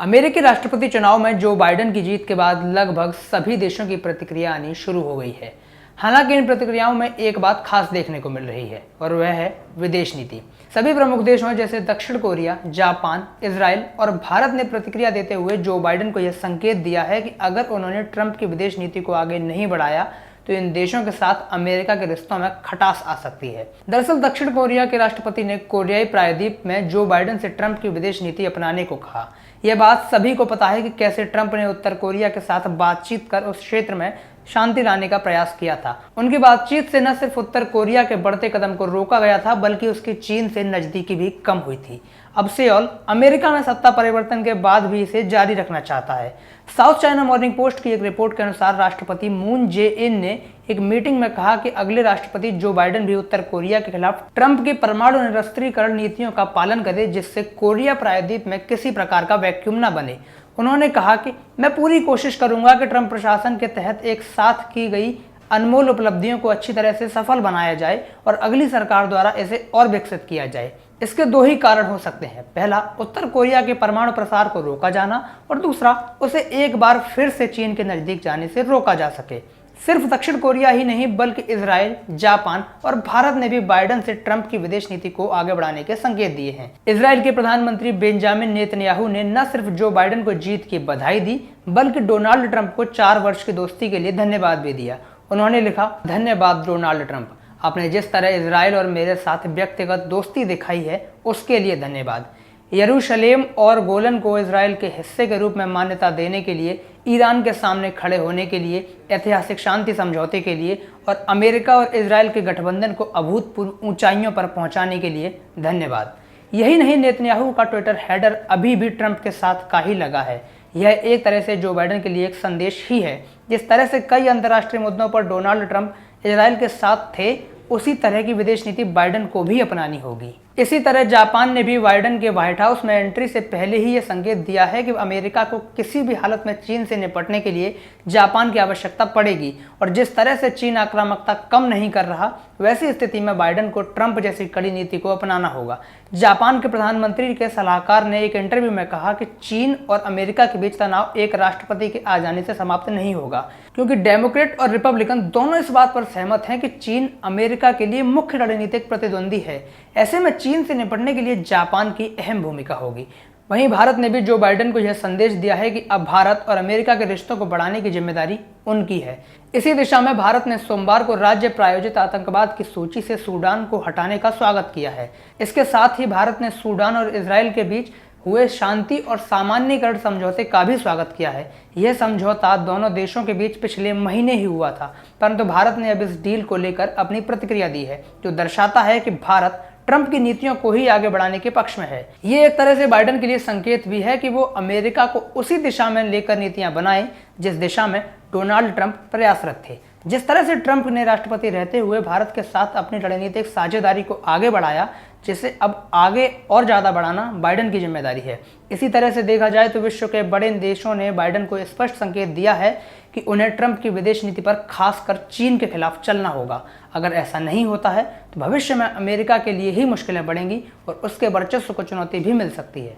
अमेरिकी राष्ट्रपति चुनाव में जो बाइडेन की जीत के बाद लगभग सभी देशों की प्रतिक्रिया आनी शुरू हो गई है। हालांकि इन प्रतिक्रियाओं में एक बात खास देखने को मिल रही है और वह है विदेश नीति। सभी प्रमुख देशों जैसे दक्षिण कोरिया, जापान, इजराइल और भारत ने प्रतिक्रिया देते हुए जो बाइडेन को यह संकेत दिया है कि अगर उन्होंने ट्रंप की विदेश नीति को आगे नहीं बढ़ाया तो इन देशों के साथ अमेरिका के रिश्तों में खटास आ सकती है। दरअसल दक्षिण कोरिया के राष्ट्रपति ने कोरियाई प्रायद्वीप में जो बाइडेन से ट्रंप की विदेश नीति अपनाने को कहा। यह बात सभी को पता है कि कैसे ट्रंप ने उत्तर कोरिया के साथ बातचीत कर उस क्षेत्र में शांति लाने का प्रयास किया था। उनकी बातचीत से न सिर्फ उत्तर कोरिया के बढ़ते कदम को रोका गया था बल्कि उसकी चीन से नजदीकी भी कम हुई थी। अब सियोल अमेरिका में सत्ता परिवर्तन के बाद भी इसे जारी रखना चाहता है। साउथ चाइना मॉर्निंग पोस्ट की एक रिपोर्ट के अनुसार राष्ट्रपति मून जे इन ने एक मीटिंग में कहा कि अगले राष्ट्रपति जो बाइडेन भी उत्तर कोरिया के खिलाफ ट्रंप की परमाणु निरस्त्रीकरण नीतियों का पालन करे जिससे कोरिया प्रायद्वीप में किसी प्रकार का वैक्यूम न बने। उन्होंने कहा कि मैं पूरी कोशिश करूंगा कि ट्रंप प्रशासन के तहत एक साथ की गई अनमोल उपलब्धियों को अच्छी तरह से सफल बनाया जाए और अगली सरकार द्वारा इसे और विकसित किया जाए। इसके दो ही कारण हो सकते हैं, पहला उत्तर कोरिया के परमाणु प्रसार को रोका जाना और दूसरा उसे एक बार फिर से चीन के नजदीक जाने से रोका जा सके। सिर्फ दक्षिण कोरिया ही नहीं बल्कि इजराइल, जापान और भारत ने भी बाइडेन से ट्रंप की विदेश नीति को आगे बढ़ाने के संकेत दिए हैं। इजराइल के प्रधानमंत्री बेंजामिन नेतन्याहू ने न सिर्फ जो बाइडेन को जीत की बधाई दी बल्कि डोनाल्ड ट्रंप को 4 वर्ष की दोस्ती के लिए धन्यवाद भी दिया। उन्होंने लिखा, धन्यवाद डोनाल्ड ट्रंप, आपने जिस तरह इजराइल और मेरे साथ व्यक्तिगत दोस्ती दिखाई है उसके लिए धन्यवाद। यरूशलेम और गोलन को इजराइल के हिस्से के रूप में मान्यता देने के लिए, ईरान के सामने खड़े होने के लिए, ऐतिहासिक शांति समझौते के लिए और अमेरिका और इजराइल के गठबंधन को अभूतपूर्व ऊंचाइयों पर पहुंचाने के लिए धन्यवाद। यही नहीं, नेतन्याहू का ट्विटर हेडर अभी भी ट्रंप के साथ का ही लगा है। यह एक तरह से जो बाइडेन के लिए एक संदेश ही है। जिस तरह से कई अंतर्राष्ट्रीय मुद्दों पर डोनाल्ड ट्रंप इजराइल के साथ थे उसी तरह की विदेश नीति बाइडेन को भी अपनानी होगी। इसी तरह जापान ने भी बाइडेन के व्हाइट हाउस में एंट्री से पहले ही यह संकेत दिया है कि अमेरिका को किसी भी हालत में चीन से निपटने के लिए जापान की आवश्यकता पड़ेगी और जिस तरह से चीन आक्रामकता कम नहीं कर रहा वैसी स्थिति में बाइडेन को ट्रंप जैसी कड़ी नीति को अपनाना होगा। जापान के प्रधानमंत्री के सलाहकार ने एक इंटरव्यू में कहा कि चीन और अमेरिका के बीच तनाव एक राष्ट्रपति के आ जाने से समाप्त नहीं होगा क्योंकि डेमोक्रेट और रिपब्लिकन दोनों इस बात पर सहमत हैं कि चीन अमेरिका के लिए मुख्य रणनीतिक प्रतिद्वंदी है। ऐसे में चीन से निपटने के लिए जापान की अहम भूमिका होगी। वहीं भारत ने भी जो बाइडेन को यह संदेश दिया है कि अब भारत और अमेरिका के रिश्तों को बढ़ाने की जिम्मेदारी उनकी है। इसी दिशा में भारत ने सोमवार को राज्य प्रायोजित आतंकवाद की सूची से सूडान को हटाने का स्वागत किया है। इसके साथ ही भारत ने सूडान और इजराइल के बीच हुए शांति और सामान्यीकरण समझौते का भी स्वागत किया है। यह समझौता दोनों देशों के बीच पिछले महीने ही हुआ था, परंतु भारत ने अब इस डील को लेकर अपनी प्रतिक्रिया दी है, जो दर्शाता है कि भारत ट्रंप की नीतियों को ही आगे बढ़ाने के पक्ष में है। ये एक तरह से बाइडेन के लिए संकेत भी है कि वो अमेरिका को उसी दिशा में लेकर नीतियां बनाए जिस दिशा में डोनाल्ड ट्रंप प्रयासरत थे। जिस तरह से ट्रंप ने राष्ट्रपति रहते हुए भारत के साथ अपनी रणनीतिक साझेदारी को आगे बढ़ाया, जिसे अब आगे और ज़्यादा बढ़ाना बाइडेन की जिम्मेदारी है। इसी तरह से देखा जाए तो विश्व के बड़े देशों ने बाइडेन को स्पष्ट संकेत दिया है कि उन्हें ट्रंप की विदेश नीति पर खासकर चीन के खिलाफ चलना होगा। अगर ऐसा नहीं होता है तो भविष्य में अमेरिका के लिए ही मुश्किलें बढ़ेंगी और उसके वर्चस्व को चुनौती भी मिल सकती है।